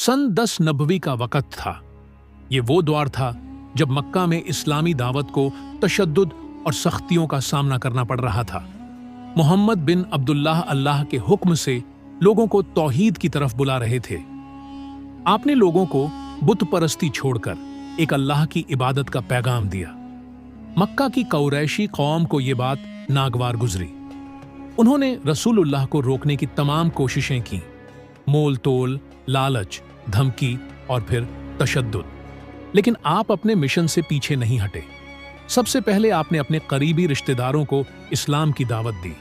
सन 10 नबवी का वक़्त था। ये वो दौर था जब मक्का में इस्लामी दावत को तशद्दुद और सख्तियों का सामना करना पड़ रहा था। मोहम्मद बिन अब्दुल्लाह अल्लाह के हुक्म से लोगों को तौहीद की तरफ बुला रहे थे। आपने लोगों को बुत परस्ती छोड़कर एक अल्लाह की इबादत का पैगाम दिया। मक्का की कुरैशी कौम को यह बात नागवार गुजरी। उन्होंने रसूलुल्लाह को रोकने की तमाम कोशिशें की, मोल तोल, लालच, धमकी और फिर तशद्दुद। लेकिन आप अपने मिशन से पीछे नहीं हटे। सबसे पहले आपने अपने करीबी रिश्तेदारों को इस्लाम की दावत दी।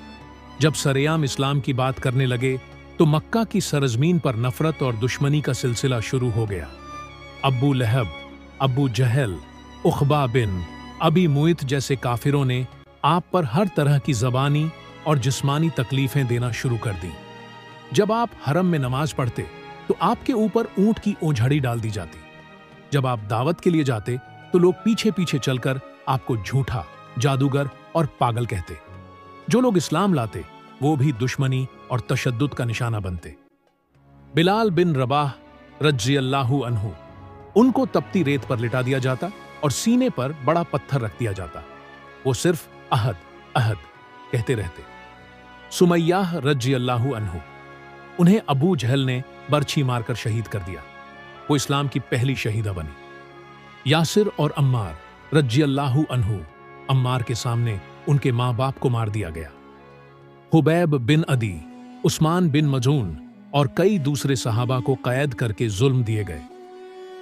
जब सरेआम इस्लाम की बात करने लगे तो मक्का की सरजमीन पर नफरत और दुश्मनी का सिलसिला शुरू हो गया। अब्बू लहब, अब्बू जहल, उखबा बिन अबी मुइत जैसे काफिरों ने आप पर हर तरह की ज़बानी और जिस्मानी तकलीफें देना शुरू कर दी। जब आप हरम में नमाज पढ़ते तो आपके ऊपर ऊंट की ओझड़ी डाल दी जाती। जब आप दावत के लिए जाते तो लोग पीछे पीछे चलकर आपको झूठा, जादूगर और पागल कहते। जो लोग इस्लाम लाते वो भी दुश्मनी और तशद्दुद का निशाना बनते। बिलाल बिन रबाह रज़ियल्लाहु अन्हु, उनको तपती रेत पर लिटा दिया जाता और सीने पर बड़ा पत्थर रख दिया जाता। वो सिर्फ अहद अहद कहते रहते। सुमैयाह रज़ियल्लाहु अन्हु, उन्हें अबू जहल ने बर्छी मारकर शहीद कर दिया। वो इस्लाम की पहली शहीदा बनी। यासिर और अम्मार रज़ियल्लाहु अन्हु, अम्मार के सामने उनके माँ बाप को मार दिया गया। हुबैब बिन अदी, उस्मान बिन मजून और कई दूसरे सहाबा को कैद करके जुल्म दिए गए।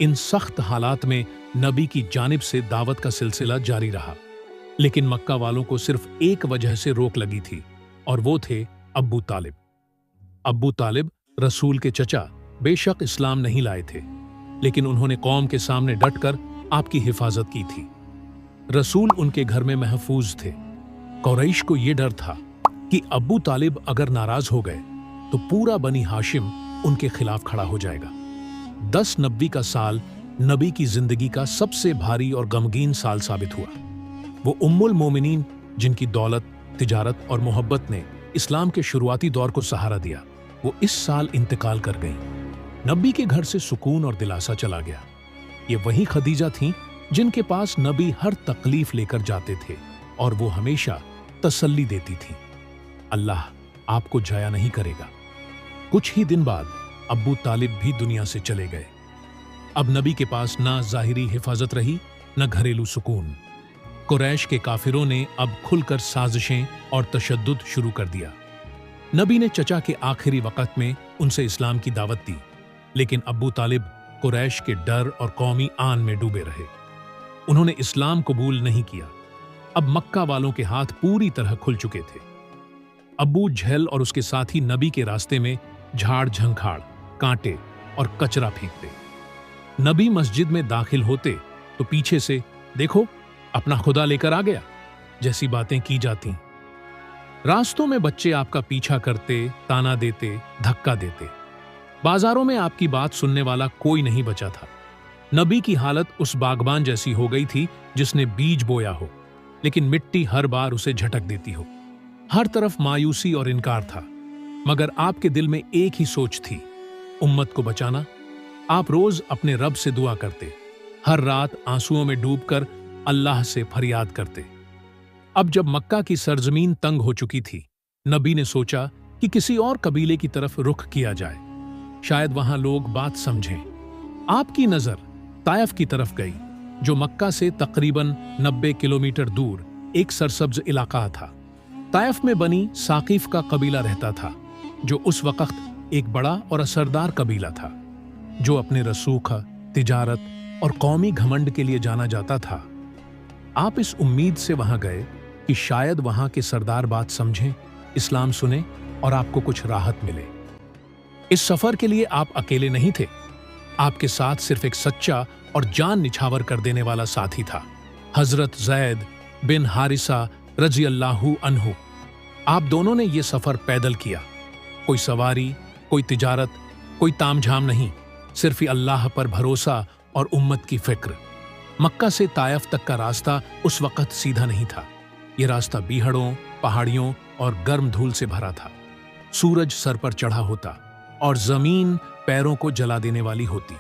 इन सख्त हालात में नबी की जानिब से दावत का सिलसिला जारी रहा। लेकिन मक्का वालों को सिर्फ एक वजह से रोक लगी थी और वो थे अब्बू तालिब। अब्बू तालिब रसूल के चचा बेशक इस्लाम नहीं लाए थे, लेकिन उन्होंने कौम के सामने डटकर आपकी हिफाजत की थी। रसूल उनके घर में महफूज थे। कुरैश को यह डर था कि अब्बू तालिब अगर नाराज हो गए तो पूरा बनी हाशिम उनके खिलाफ खड़ा हो जाएगा। 10 नबी का साल नबी की जिंदगी का सबसे भारी और गमगीन साल साबित हुआ। वो उम्मुल मोमिनीन जिनकी दौलत, तिजारत और मोहब्बत ने इस्लाम के शुरुआती दौर को सहारा दिया, वो इस साल इंतकाल कर गईं। नबी के घर से सुकून और दिलासा चला गया। ये वही खदीजा थीं जिनके पास नबी हर तकलीफ लेकर जाते थे और वो हमेशा तसल्ली देती थीं। अल्लाह आपको जाया नहीं करेगा। कुछ ही दिन बाद अब्बू तालिब भी दुनिया से चले गए। अब नबी के पास ना ज़ाहिरी हिफाजत रही, न घरेलू सुकून। कुरैश के काफिरों ने अब खुलकर साजिशें और तशद्दुद शुरू कर दिया। नबी ने चचा के आखिरी वक़्त में उनसे इस्लाम की दावत दी, लेकिन अब्बू तालिब कुरैश के डर और कौमी आन में डूबे रहे। उन्होंने इस्लाम कबूल नहीं किया। अब मक्का वालों के हाथ पूरी तरह खुल चुके थे। अब्बू जहल और उसके साथी नबी के रास्ते में झाड़ झंखाड़, कांटे और कचरा फेंकते। नबी मस्जिद में दाखिल होते तो पीछे से देखो अपना खुदा लेकर आ गया जैसी बातें की जाती। रास्तों में बच्चे आपका पीछा करते, ताना देते, धक्का देते। बाजारों में आपकी बात सुनने वाला कोई नहीं बचा था। नबी की हालत उस बागबान जैसी हो गई थी जिसने बीज बोया हो, लेकिन मिट्टी हर बार उसे झटक देती हो। हर तरफ मायूसी और इनकार था, मगर आपके दिल में एक ही सोच थी, उम्मत को बचाना। आप रोज अपने रब से दुआ करते, हर रात आंसुओं में डूबकर अल्लाह से फरियाद करते। अब जब मक्का की सरजमीन तंग हो चुकी थी, नबी ने सोचा कि किसी और कबीले की तरफ रुख किया जाए, शायद वहां लोग बात समझें। आपकी नजर ताइफ की तरफ गई, जो मक्का से तकरीबन 90 किलोमीटर दूर एक सरसब्ज इलाका था। ताइफ में बनी साकिफ का कबीला रहता था, जो उस वक्त एक बड़ा और असरदार कबीला था, जो अपने रसूख, तिजारत और कौमी घमंड के लिए जाना जाता था। आप इस उम्मीद से वहां गए कि शायद वहां के सरदार बात समझें, इस्लाम सुने और आपको कुछ राहत मिले। इस सफर के लिए आप अकेले नहीं थे। आपके साथ सिर्फ एक सच्चा और जान निछावर कर देने वाला साथी था, हजरत ज़ैद बिन हारिसा रज़ियल्लाहु अन्हु। आप दोनों ने यह सफर पैदल किया। कोई सवारी, कोई तिजारत, कोई तामझाम नहीं, सिर्फ अल्लाह पर भरोसा और उम्मत की फिक्र। मक्का से ताइफ तक का रास्ता उस वक्त सीधा नहीं था। यह रास्ता बीहड़ों, पहाड़ियों और गर्म धूल से भरा था। सूरज सर पर चढ़ा होता और जमीन पैरों को जला देने वाली होती।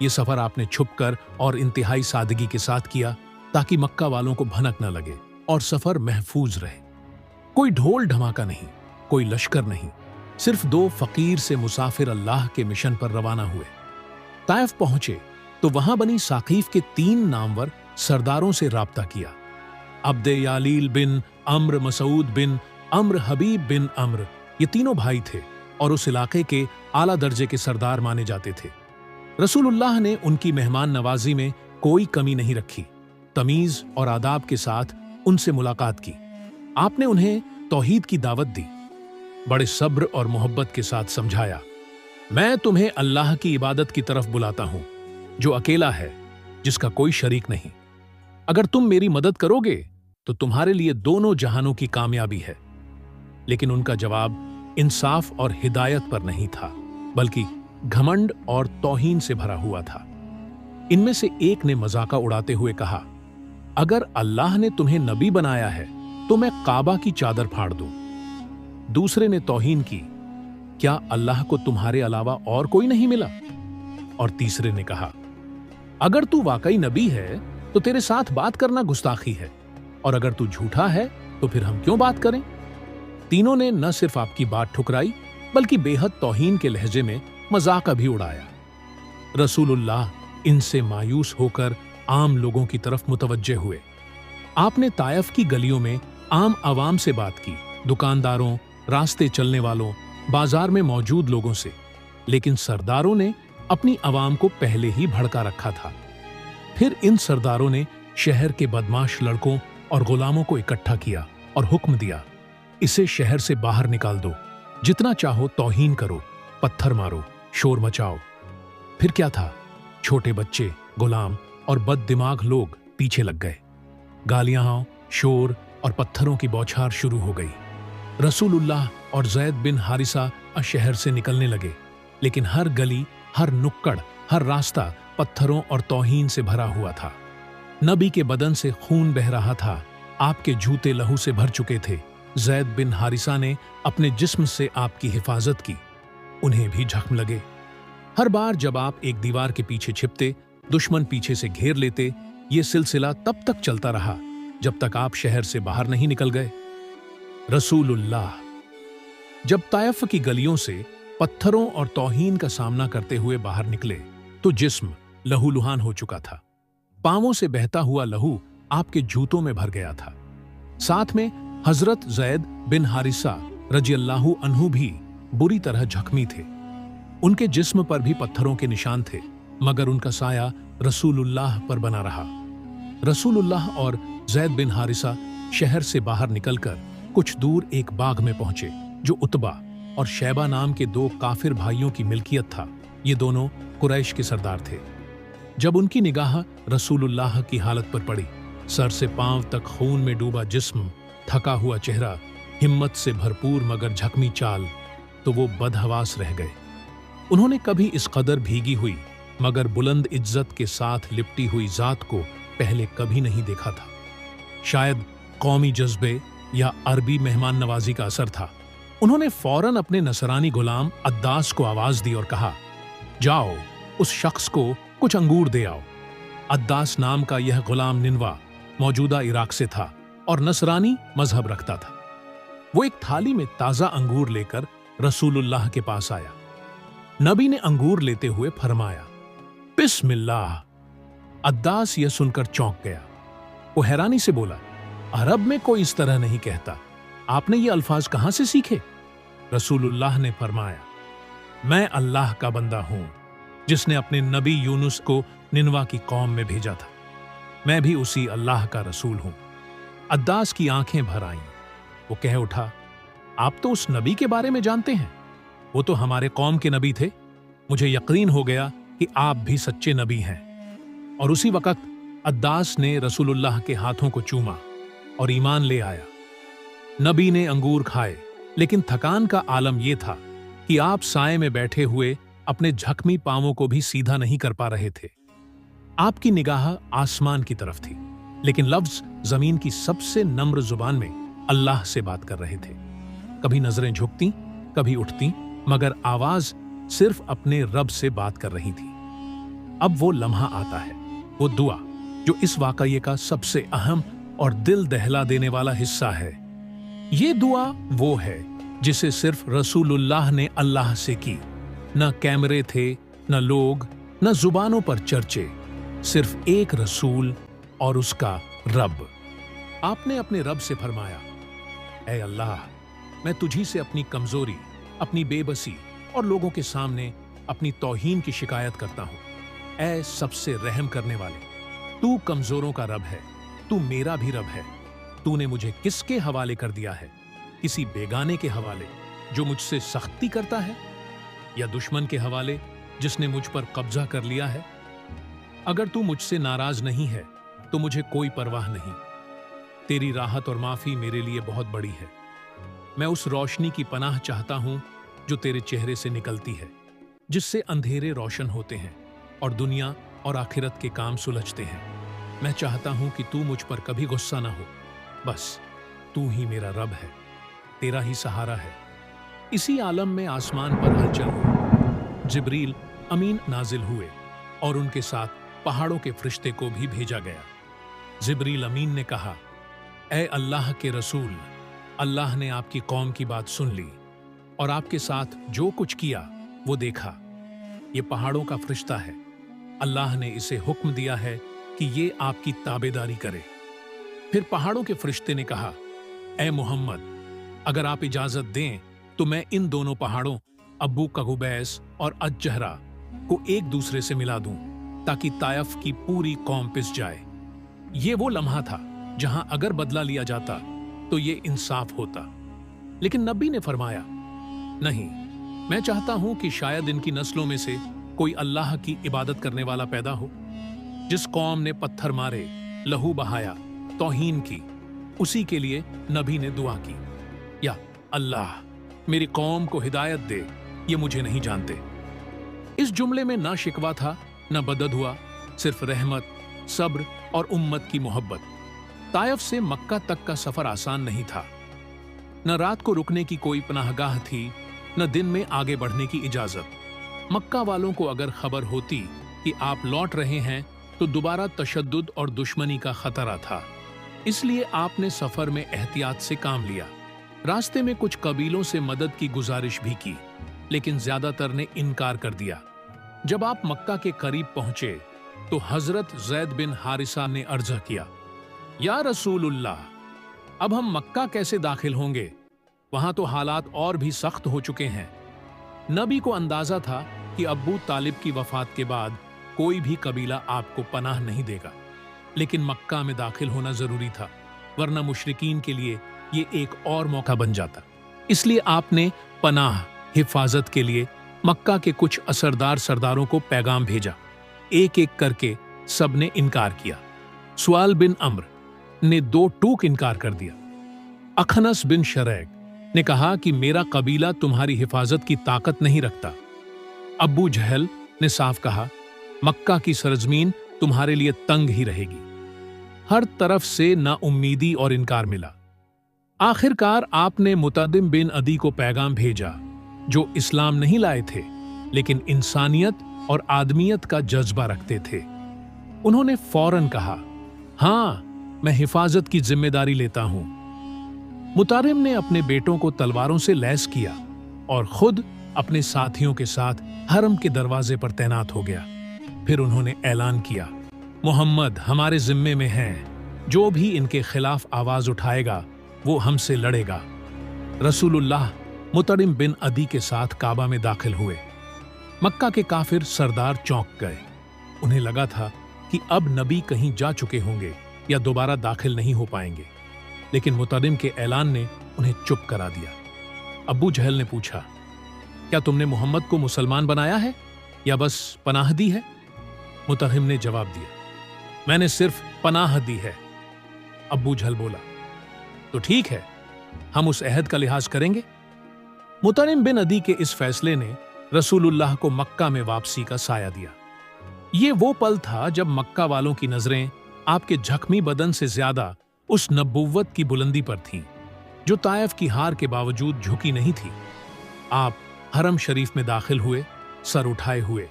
ये सफर आपने छुपकर और इंतहाई सादगी के साथ किया ताकि मक्का वालों को भनक न लगे और सफर महफूज रहे। कोई ढोल ढमाका नहीं, कोई लश्कर नहीं, सिर्फ 2 फकीर से मुसाफिर अल्लाह के मिशन पर रवाना हुए। ताइफ पहुंचे तो वहां बनी साकीफ के 3 नामवर सरदारों से राब्ता किया। अब्दे यालील बिन अम्र, मसूद बिन अम्र, हबीब बिन अम्र, ये तीनों भाई थे और उस इलाके के आला दर्जे के सरदार माने जाते थे। रसूलुल्लाह ने उनकी मेहमान नवाजी में कोई कमी नहीं रखी। तमीज और आदाब के साथ उनसे मुलाकात की। आपने उन्हें तौहीद की दावत दी। बड़े सब्र और मोहब्बत के साथ समझाया, मैं तुम्हें अल्लाह की इबादत की तरफ बुलाता हूं, जो अकेला है, जिसका कोई शरीक नहीं। अगर तुम मेरी मदद करोगे तो तुम्हारे लिए दोनों जहानों की कामयाबी है। लेकिन उनका जवाब इंसाफ और हिदायत पर नहीं था, बल्कि घमंड और तौहीन से भरा हुआ था। इनमें से एक ने मजाका उड़ाते हुए कहा, अगर अल्लाह ने तुम्हें नबी बनाया है तो मैं काबा की चादर फाड़ दूं। दूसरे ने तौहीन की, क्या अल्लाह को तुम्हारे अलावा और कोई नहीं मिला? और तीसरे ने कहा, अगर तू वाकई नबी है तो तेरे साथ बात करना गुस्ताखी है, और अगर तू झूठा है तो फिर हम क्यों बात करें? तीनों ने न सिर्फ आपकी बात ठुकराई, बल्कि बेहद तौहीन के लहजे में मजाक भी उड़ाया। रसूलुल्लाह इनसे मायूस होकर आम लोगों की तरफ मुतवज्जे हुए। आपने ताइफ की गलियों में आम आवाम से बात की, दुकानदारों, रास्ते चलने वालों, बाजार में मौजूद लोगों से। लेकिन सरदारों ने अपनी आवाम को पहले ही भड़का रखा था। फिर इन सरदारों ने शहर के बदमाश लड़कों और गुलामों को इकट्ठा किया और हुक्म दिया, इसे शहर से बाहर निकाल दो, जितना चाहो तौहीन करो, पत्थर मारो, शोर मचाओ। फिर क्या था, छोटे बच्चे, गुलाम और बददिमाग लोग पीछे लग गए। गालियां, शोर और पत्थरों की बौछार शुरू हो गई। रसूलुल्लाह और ज़ैद बिन हारिसा शहर से निकलने लगे, लेकिन हर गली, हर नुक्कड़, हर रास्ता पत्थरों और तौहीन से भरा हुआ था। नबी के बदन से खून बह रहा था, आपके जूते लहू से भर चुके थे। ज़ैद बिन हारिसा ने अपने जिस्म से आपकी हिफाजत की, उन्हें भी जख्म लगे। हर बार जब आप एक दीवार के पीछे छिपते, दुश्मन पीछे से घेर लेते। ये सिलसिला तब तक चलता रहा जब तक आप शहर से बाहर नहीं निकल गए। रसूलुल्लाह जब ताइफ की गलियों से पत्थरों और तौहीन का सामना करते हुए बाहर निकले तो जिस्म लहूलुहान हो चुका था। पांवों से बहता हुआ लहू आपके जूतों में भर गया था। साथ में हजरत ज़ैद बिन हारिसा रज़ियल्लाहु अन्हु भी बुरी तरह जख्मी थे। उनके जिस्म पर भी पत्थरों के निशान थे, मगर उनका साया रसूलुल्लाह पर बना रहा। रसूलुल्लाह और ज़ैद बिन हारिसा शहर से बाहर निकलकर कुछ दूर एक बाग में पहुंचे, जो उतबा और शैबा नाम के 2 काफिर भाइयों की मिल्कियत था। ये दोनों कुरैश के सरदार थे। जब उनकी निगाह रसूलुल्लाह की हालत पर पड़ी, सर से पांव तक खून में डूबा जिस्म, थका हुआ चेहरा, हिम्मत से भरपूर मगर झकमी चाल, तो वो बदहवास रह गए। उन्होंने कभी इस कदर भीगी हुई मगर बुलंद इज्जत के साथ लिपटी हुई जात को पहले कभी नहीं देखा था। शायद कौमी जज्बे या अरबी मेहमान नवाजी का असर था। उन्होंने फौरन अपने नसरानी गुलाम अद्दास को आवाज दी और कहा, जाओ उस शख्स को कुछ अंगूर दे आओ। अद्दास नाम का यह गुलाम निनवा मौजूदा इराक से था और नसरानी मजहब रखता था। वो एक थाली में ताजा अंगूर लेकर रसूलुल्लाह के पास आया। नबी ने अंगूर लेते हुए फरमाया, बिस्मिल्लाह। अद्दास यह सुनकर चौंक गया। वो हैरानी से बोला, अरब में कोई इस तरह नहीं कहता, आपने ये अल्फाज कहां से सीखे? रसूलुल्लाह ने फरमाया, मैं अल्लाह का बंदा हूं जिसने अपने नबी यूनुस को निनवा की कौम में भेजा था। मैं भी उसी अल्लाह का रसूल हूं। अद्दास की आंखें भर आईं। वो कह उठा, आप तो उस नबी के बारे में जानते हैं, वो तो हमारे कौम के नबी थे। मुझे यकीन हो गया कि आप भी सच्चे नबी हैं। और उसी वक्त अद्दास ने रसूलुल्लाह के हाथों को चूमा और ईमान ले आया। नबी ने अंगूर खाए, लेकिन थकान का आलम यह था कि आप साए में बैठे हुए अपने झकमी पांवों को भी सीधा नहीं कर पा रहे थे। आपकी निगाह आसमान की तरफ थी, लेकिन लफ्ज जमीन की सबसे नम्र जुबान में अल्लाह से बात कर रहे थे। कभी नजरें झुकती, कभी उठती, मगर आवाज सिर्फ अपने रब से बात कर रही थी। अब वो लम्हा आता है, वो दुआ जो इस वाकये का सबसे अहम और दिल दहला देने वाला हिस्सा है। ये दुआ वो है जिसे सिर्फ रसूलुल्लाह ने अल्लाह से की। न कैमरे थे, न लोग, न जुबानों पर चर्चे, सिर्फ एक रसूल और उसका रब। आपने अपने रब से फरमाया, ऐ अल्लाह, मैं तुझी से अपनी कमजोरी, अपनी बेबसी और लोगों के सामने अपनी तौहीन की शिकायत करता हूं। ऐ सबसे रहम करने वाले, तू कमजोरों का रब है, तू मेरा भी रब है। तूने मुझे किसके हवाले कर दिया है? किसी बेगाने के हवाले जो मुझसे सख्ती करता है, या दुश्मन के हवाले जिसने मुझ पर कब्जा कर लिया है? अगर तू मुझसे नाराज नहीं है तो मुझे कोई परवाह नहीं। तेरी राहत और माफी मेरे लिए बहुत बड़ी है। मैं उस रोशनी की पनाह चाहता हूं जो तेरे चेहरे से निकलती है, जिससे अंधेरे रोशन होते हैं और दुनिया और आखिरत के काम सुलझते हैं। मैं चाहता हूं कि तू मुझ पर कभी गुस्सा ना हो। बस तू ही मेरा रब है, तेरा ही सहारा है। इसी आलम में आसमान पर हलचल हुई। जिब्रील अमीन नाजिल हुए और उनके साथ पहाड़ों के फरिश्ते को भी भेजा गया। जिब्रील अमीन ने कहा, ऐ अल्लाह के रसूल, अल्लाह ने आपकी कौम की बात सुन ली और आपके साथ जो कुछ किया वो देखा। ये पहाड़ों का फरिश्ता है। अल्लाह ने इसे हुक्म दिया है कि ये आपकी ताबेदारी करे। फिर पहाड़ों के फरिश्ते ने कहा, ऐ मोहम्मद, अगर आप इजाजत दें तो मैं इन दोनों पहाड़ों अब्बू कगुबैस और अज-जहरा को एक दूसरे से मिला दूं, ताकि तायफ की पूरी कौम पिस जाए। ये वो लम्हा था जहां अगर बदला लिया जाता तो ये इंसाफ होता। लेकिन नबी ने फरमाया, नहीं, मैं चाहता हूं कि शायद इनकी नस्लों में से कोई अल्लाह की इबादत करने वाला पैदा हो। जिस कौम ने पत्थर मारे, लहू बहाया, तौहीन की, उसी के लिए नबी ने दुआ की, या अल्लाह मेरी कौम को हिदायत दे, ये मुझे नहीं जानते। इस जुमले में ना शिकवा था, न बदद हुआ, सिर्फ रहमत, सब्र और उम्मत की मोहब्बत। तायफ से मक्का तक का सफर आसान नहीं था। न रात को रुकने की कोई पनाहगाह थी, न दिन में आगे बढ़ने की इजाजत। मक्का वालों को अगर खबर होती कि आप लौट रहे हैं तो दोबारा तशद्दुद और दुश्मनी का खतरा था। इसलिए आपने सफर में एहतियात से काम लिया। रास्ते में कुछ कबीलों से मदद की गुजारिश भी की, लेकिन ज्यादातर ने इनकार कर दिया। जब आप मक्का के करीब पहुंचे तो हजरत ज़ैद बिन हारिसा ने अर्ज किया, या रसूलुल्लाह, अब हम मक्का कैसे दाखिल होंगे? वहां तो हालात और भी सख्त हो चुके हैं। नबी को अंदाजा था कि अब्बू तालिब की वफात के बाद कोई भी कबीला आपको पनाह नहीं देगा, लेकिन मक्का में दाखिल होना जरूरी था, वरना मुशरिकीन के लिए ये एक और मौका बन जाता। इसलिए आपने पनाह, हिफाजत के लिए मक्का के कुछ असरदार सरदारों को पैगाम भेजा। एक एक करके सबने इनकार किया। सुआल बिन अम्र ने दो टूक इनकार कर दिया। अखनस बिन शरैक ने कहा कि मेरा कबीला तुम्हारी हिफाजत की ताकत नहीं रखता। अब्बू जहल ने साफ कहा, मक्का की सरजमीन तुम्हारे लिए तंग ही रहेगी। हर तरफ से नाउम्मीदी और इनकार मिला। आखिरकार आपने मुतदिम बिन अदी को पैगाम भेजा, जो इस्लाम नहीं लाए थे, लेकिन इंसानियत और आदमियत का जज्बा रखते थे। उन्होंने फौरन कहा, हां, मैं हिफाजत की जिम्मेदारी लेता हूं। मुतारिम ने अपने बेटों को तलवारों से लैस किया और खुद अपने साथियों के साथ हरम के दरवाजे पर तैनात हो गया। फिर उन्होंने ऐलान किया, मोहम्मद हमारे जिम्मे में हैं, जो भी इनके खिलाफ आवाज उठाएगा वो हमसे लड़ेगा। रसूलुल्लाह मुतरिम बिन अदी के साथ काबा में दाखिल हुए। मक्का के काफिर सरदार चौंक गए। उन्हें लगा था कि अब नबी कहीं जा चुके होंगे या दोबारा दाखिल नहीं हो पाएंगे, लेकिन मुतरिम के ऐलान ने उन्हें चुप करा दिया। अब्बू जहल ने पूछा, क्या तुमने मोहम्मद को मुसलमान बनाया है या बस पनाह दी है? मुतरिम ने जवाब दिया, मैंने सिर्फ पनाह दी है। अब्बू जहल बोला, तो ठीक है, हम उस अहद का लिहाज करेंगे। मुतरिम बिन अदी के इस फैसले ने रसूलुल्लाह को मक्का में वापसी का साया दिया। ये वो पल था जब मक्का वालों की नजरें आपके जख्मी बदन से ज्यादा उस नबुव्वत की बुलंदी पर थीं, जो तायफ की हार के बावजूद झुकी नहीं थी। आप हरम शरीफ में दाखिल हुए सर उठाए हुए,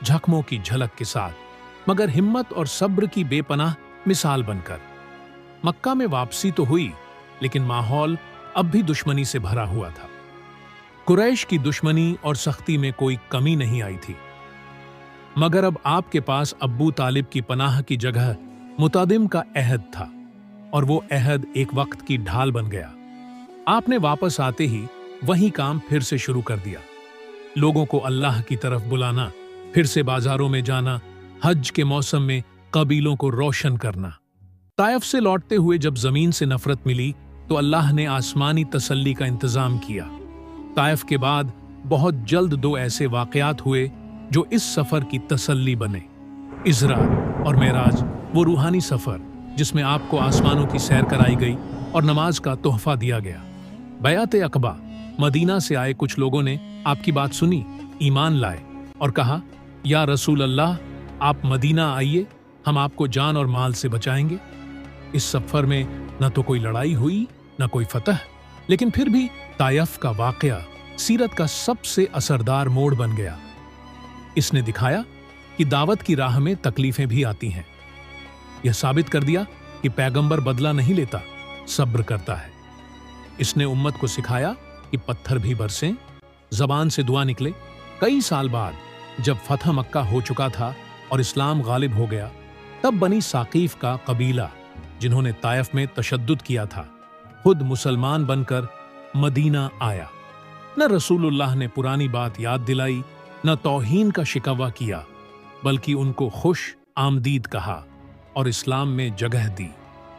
जख्मों की झलक के साथ, मगर हिम्मत और सब्र की बेपनाह मिसाल बनकर। मक्का में वापसी तो हुई, लेकिन माहौल अब भी दुश्मनी से भरा हुआ था। कुरैश की दुश्मनी और सख्ती में कोई कमी नहीं आई थी, मगर अब आपके पास अब्बू तालिब की पनाह की जगह मुतादिम का अहद था, और वो अहद एक वक्त की ढाल बन गया। आपने वापस आते ही वही काम फिर से शुरू कर दिया। लोगों को अल्लाह की तरफ बुलाना, फिर से बाजारों में जाना, हज के मौसम में कबीलों को रोशन करना। ताइफ से लौटते हुए जब जमीन से नफरत मिली तो अल्लाह ने आसमानी तसल्ली का इंतजाम किया। ताइफ के बाद बहुत जल्द दो ऐसे वाकयात हुए जो इस सफर की तसल्ली बने। इजरा और मेराज, वो रूहानी सफर जिसमें आपको आसमानों की सैर कराई गई और नमाज का तोहफा दिया गया। बयात अक़बा, मदीना से आए कुछ लोगों ने आपकी बात सुनी, ईमान लाए और कहा, या रसूल अल्लाह, आप मदीना आइए, हम आपको जान और माल से बचाएंगे। इस सफर में न तो कोई लड़ाई हुई न कोई फतह, लेकिन फिर भी ताइफ का वाकया सीरत का सबसे असरदार मोड़ बन गया। इसने दिखाया कि दावत की राह में तकलीफें भी आती हैं। यह साबित कर दिया कि पैगंबर बदला नहीं लेता, सब्र करता है। इसने उम्मत को सिखाया कि पत्थर भी बरसें, जबान से दुआ निकले। कई साल बाद जब फतह मक्का हो चुका था और इस्लाम गालिब हो गया, तब बनी साकीफ का कबीला, जिन्होंने ताइफ में तशद्दुद किया था, खुद मुसलमान बनकर मदीना आया। न रसूलुल्लाह ने पुरानी बात याद दिलाई, न तौहीन का शिकवा किया, बल्कि उनको खुश आमदीद कहा और इस्लाम में जगह दी।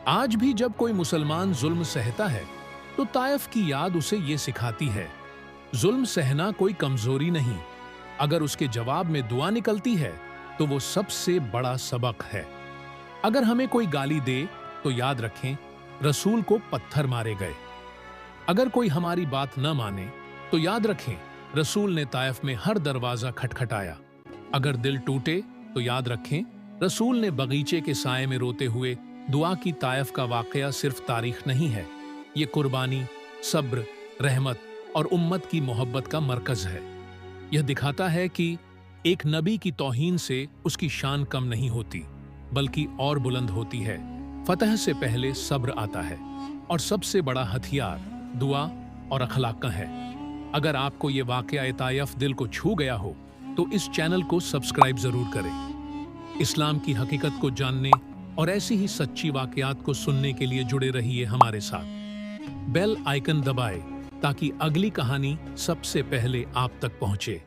आज भी जब कोई मुसलमान जुल्म सहता है तो ताइफ की याद उसे ये सिखाती है, जुल्म सहना कोई कमजोरी नहीं, अगर उसके जवाब में दुआ निकलती है तो वो सबसे बड़ा सबक है। अगर हमें कोई गाली दे तो याद रखें, रसूल को पत्थर मारे गए। अगर कोई हमारी बात न माने तो याद रखें, रसूल ने ताइफ में हर दरवाजा खटखटाया। अगर दिल टूटे तो याद रखें, रसूल ने बगीचे के साए में रोते हुए दुआ की। ताइफ का वाकया सिर्फ तारीख नहीं है, ये कुर्बानी, सब्र, रहमत और उम्मत की मोहब्बत का मरकज है। यह दिखाता है कि एक नबी की तौहीन से उसकी शान कम नहीं होती, बल्कि और बुलंद होती है। फतह से पहले सब्र आता है, और सबसे बड़ा हथियार दुआ और अखलाक का है। अगर आपको ये वाकया ताइफ दिल को छू गया हो तो इस चैनल को सब्सक्राइब जरूर करें। इस्लाम की हकीकत को जानने और ऐसी ही सच्ची वाकयात को सुनने के लिए जुड़े रहिए हमारे साथ। बेल आइकन दबाएं ताकि अगली कहानी सबसे पहले आप तक पहुंचे।